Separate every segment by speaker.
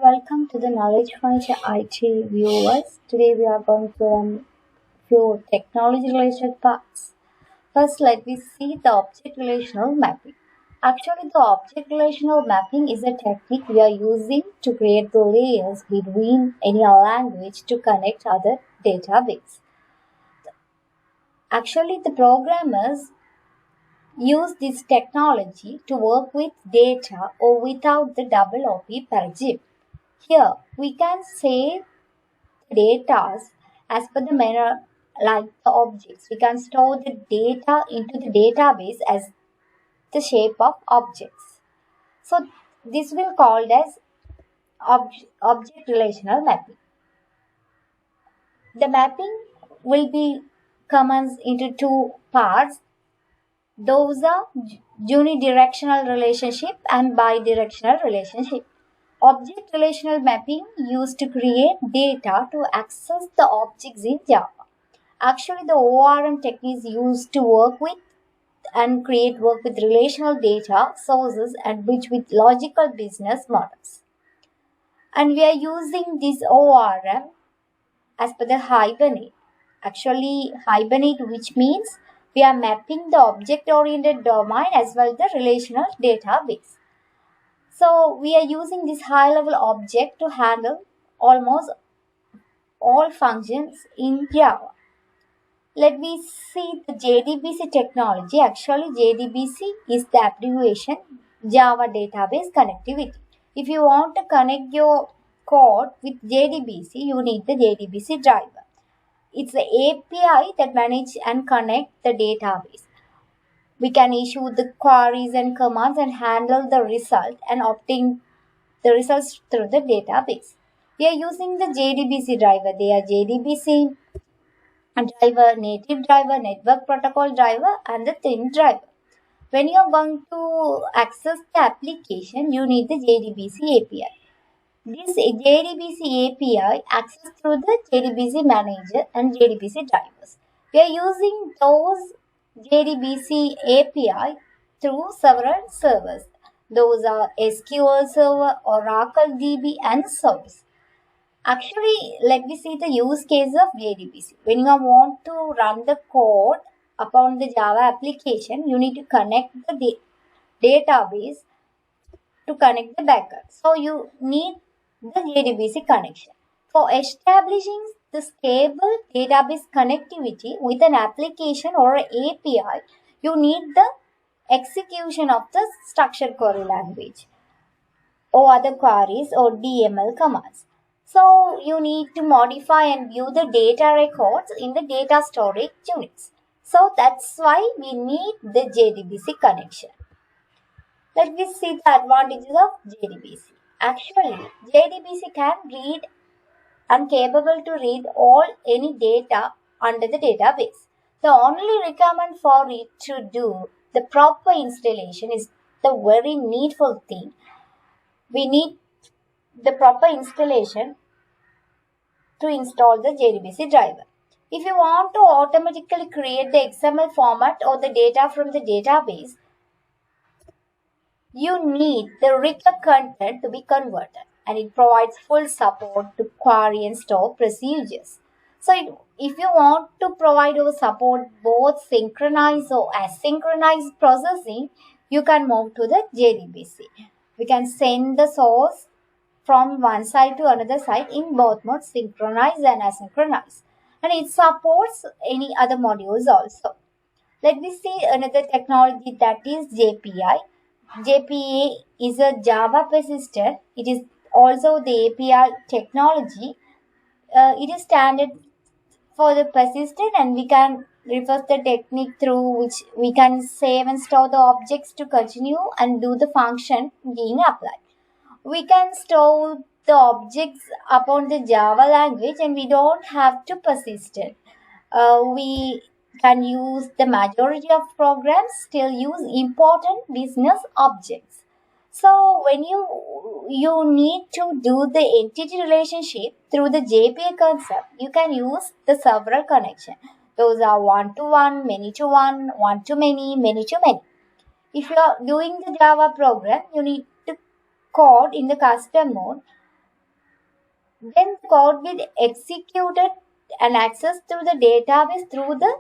Speaker 1: welcome to the Knowledge Function IT viewers. Today we are going to learn few technology related parts. First, let me see the object relational mapping. Actually, the object relational mapping is a technique we are using to create the layers between any language to connect other databases. Actually, the programmers use this technology to work with data or without the double OP paradigm. Here, we can save data as per the manner like the objects. We can store the data into the database as the shape of objects. So, this will called as object relational mapping. The mapping will be comes into two parts. Those are unidirectional relationship and bidirectional relationship. Object relational mapping used to create data to access the objects in Java. Actually, the ORM technique is used to work with and create work with relational data sources and which with logical business models. And we are using this ORM as per the Hibernate. Actually, Hibernate, which means we are mapping the object-oriented domain as well as the relational database. So we are using this high-level object to handle almost all functions in Java. Let me see the JDBC technology. Actually, JDBC is the abbreviation Java Database Connectivity. If you want to connect your code with JDBC, you need the JDBC driver. It's the API that manages and connect the database. We can issue the queries and commands and handle the result and obtain the results through the database. We are using the JDBC driver. They are JDBC driver, native driver, network protocol driver, and the thin driver. When you are going to access the application, you need the JDBC API. This JDBC API access through the JDBC manager and JDBC drivers. We are using those JDBC API through several servers. Those are SQL Server, Oracle DB, and Source. Actually, let me see the use case of JDBC. When you want to run the code upon the Java application, you need to connect the database to connect the backend. So you need the JDBC connection. For establishing the stable database connectivity with an application or API, you need the execution of the structured query language or other queries or DML commands. So you need to modify and view the data records in the data storage units. So that's why we need the JDBC connection. Let me see the advantages of JDBC. Actually, JDBC can read and capable to read all any data under the database. The only requirement for it to do the proper installation is the very needful thing. We need the proper installation to install the JDBC driver. If you want to automatically create the XML format or the data from the database, you need the required content to be converted, and it provides full support to query and store procedures. So if you want to provide or support both synchronized or asynchronized processing, you can move to the JDBC. We can send the source from one side to another side in both modes, synchronized and asynchronized. And it supports any other modules also. Let me see another technology, that is JPI. JPA is a Java persistent. It is also the API technology. It is standard for the persistent, and we can reverse the technique through which we can save and store the objects to continue and do the function being applied. We can store the objects upon the Java language and we don't have to persist it. We can use the majority of programs still use important business objects. So when you need to do the entity relationship through the JPA concept, you can use the several connection. Those are one-to-one, many-to-one, one-to-many, many-to-many. If you are doing the Java program, you need to code in the custom mode. Then the code will be executed and accessed to the database through the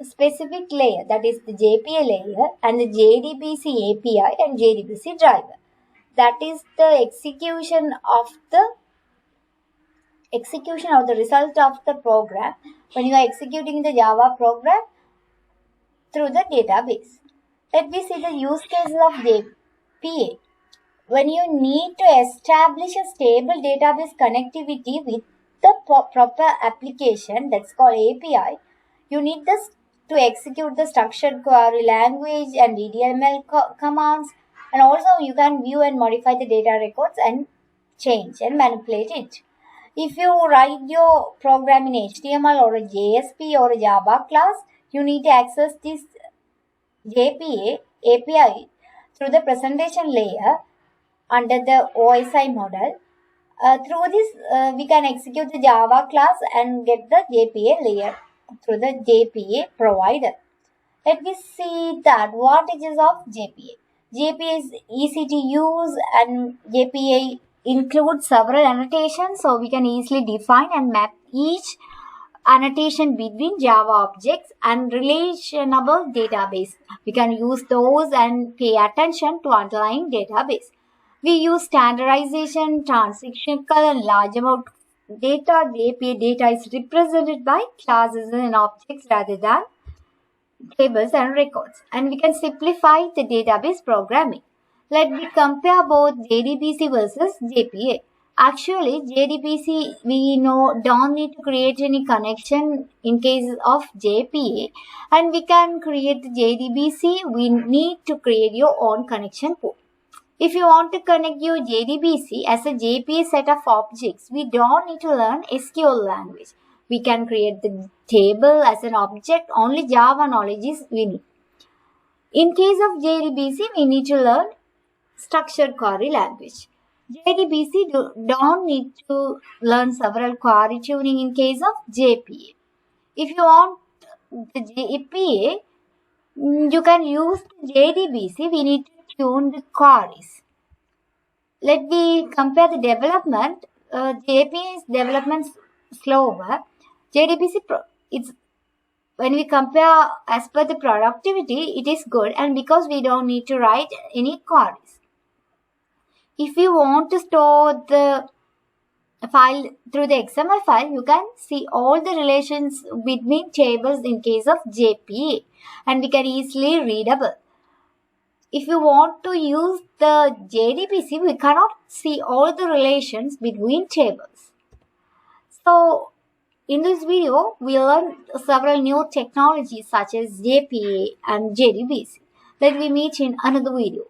Speaker 1: specific layer, that is the JPA layer and the JDBC API and JDBC driver. That is the execution of the result of the program when you are executing the Java program through the database. Let me see the use cases of JPA. When you need to establish a stable database connectivity with the proper application, that's called API, you need this to execute the structured query language and VDML commands, and also you can view and modify the data records and change and manipulate it. If you write your program in HTML or a JSP or a Java class, you need to access this JPA API through the presentation layer under the OSI model. Through this, we can execute the Java class and get the JPA layer through the JPA provider. Let me see the advantages of JPA. JPA is easy to use, and JPA includes several annotations, so we can easily define and map each annotation between Java objects and relational database. We can use those and pay attention to underlying database. We use standardization, transitional and large amount data. The API data is represented by classes and objects rather than tables and records. And we can simplify the database programming. Let me compare both JDBC versus JPA. Actually, JDBC we know don't need to create any connection in case of JPA, and we can create the JDBC. We need to create your own connection pool. If you want to connect your JDBC as a JPA set of objects, we don't need to learn SQL language. We can create the table as an object. Only Java knowledge is we need. In case of JDBC, we need to learn structured query language. JDBC don't need to learn several query tuning in case of JPA. If you want the JPA, you can use JDBC. We need to tune the queries. Let me compare the development. JPA's development slower. JDBC it's when we compare as per the productivity, it is good, and because we don't need to write any queries. If you want to store the file through the XML file, you can see all the relations between tables in case of JPA, and we can easily readable. If you want to use the JDBC, we cannot see all the relations between tables. So, in this video, we learned several new technologies such as JPA and JDBC. Let me meet in another video.